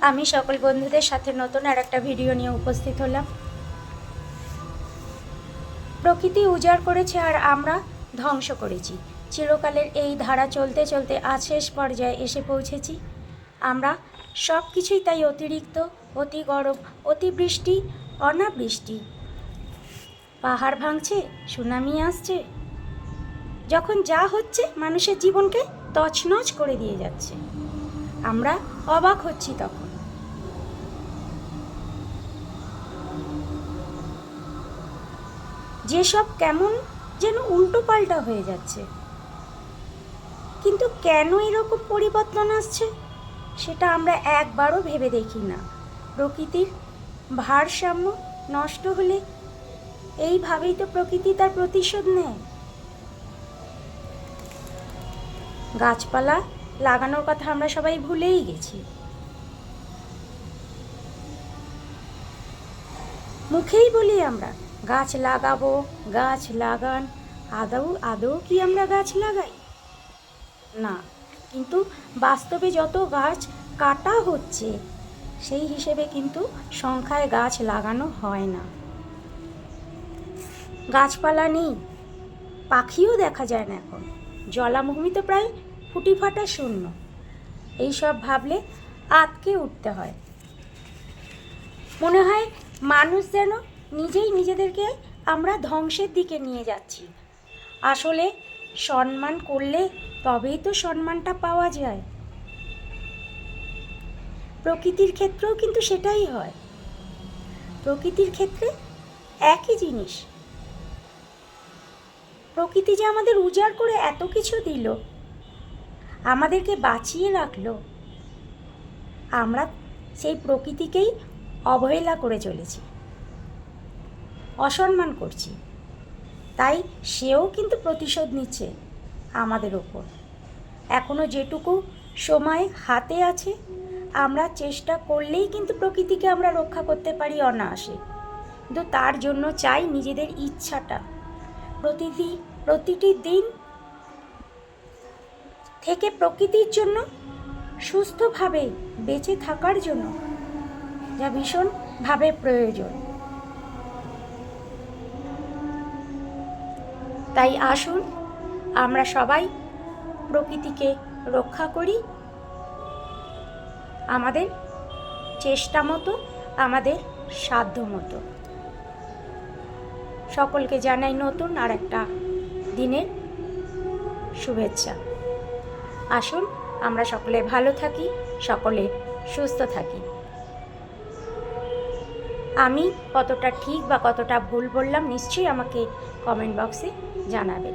আমি সকল বন্ধুদের সাথে নতুন আর একটা ভিডিও নিয়ে উপস্থিত হলাম। প্রকৃতি উজাড় করেছে আর আমরা ধ্বংস করেছি। চিরকালের এই ধারা চলতে চলতে আজ শেষ পর্যায়ে এসে পৌঁছেছি। আমরা সব কিছুই তাই অতিরিক্ত, অতি গরম, অতিবৃষ্টি, অনাবৃষ্টি, পাহাড় ভাঙছে, সুনামি আসছে, যখন যা হচ্ছে মানুষের জীবনকে তছনছ করে দিয়ে যাচ্ছে। আমরা অবাক হচ্ছি তখন। যেসব কেমন যেন উল্টো পাল্টা হয়ে যাচ্ছে, কিন্তু কেন এরকম পরিবর্তন আসছে সেটা আমরা একবারও ভেবে দেখি না। প্রকৃতির ভারসাম্য নষ্ট হলে এইভাবেই তো প্রকৃতি তার প্রতিশোধ নেয়। গাছপালা লাগানোর কথা আমরা সবাই ভুলেই গেছি। মুখেই বলি আমরা গাছ লাগাবো, গাছ লাগান, আদৌ কি আমরা গাছ লাগাই? না, কিন্তু বাস্তবে যত গাছ কাটা হচ্ছে সেই হিসেবে কিন্তু সংখ্যায় গাছ লাগানো হয় না। গাছপালা নেই, পাখিও দেখা যায় না এখন, জলাভূমি তো প্রায় ফুটি ফাটা শূন্য। এইসব ভাবলে আঁতকে উঠতে হয়। মনে হয় মানুষ যেন নিজেই নিজেদেরকে আমরা ধ্বংসের দিকে নিয়ে যাচ্ছি। আসলে সম্মান করলে তবেই তো সম্মানটা পাওয়া যায়। প্রকৃতির ক্ষেত্রেও কিন্তু সেটাই হয়। প্রকৃতির ক্ষেত্রে একই জিনিস। প্রকৃতি যে আমাদের উজাড় করে এত কিছু দিল, আমাদেরকে বাঁচিয়ে রাখলো, আমরা সেই প্রকৃতিকেই অবহেলা করে চলেছি, অসম্মান করছি। তাই সেও কিন্তু প্রতিশোধ নিচ্ছে আমাদের ওপর। এখনও যেটুকু সময় হাতে আছে আমরা চেষ্টা করলেই কিন্তু প্রকৃতিকে আমরা রক্ষা করতে পারি অনায়াসে। কিন্তু তার জন্য চাই নিজেদের ইচ্ছাটা। প্রতিটি দিন থেকে প্রকৃতির জন্য, সুস্থভাবে বেঁচে থাকার জন্য যা ভীষণভাবে প্রয়োজন। তাই আসুন আমরা সবাই প্রকৃতিকে রক্ষা করি আমাদের চেষ্টা মতো, আমাদের সাধ্য মতো। সকলকে জানাই নতুন আর একটা দিনের শুভেচ্ছা। আসুন আমরা সকলে ভালো থাকি, সকলে সুস্থ থাকি। আমি কতটা ঠিক বা কতটা ভুল বললাম নিশ্চয়ই আমাকে কমেন্ট বক্সে জানাবেন।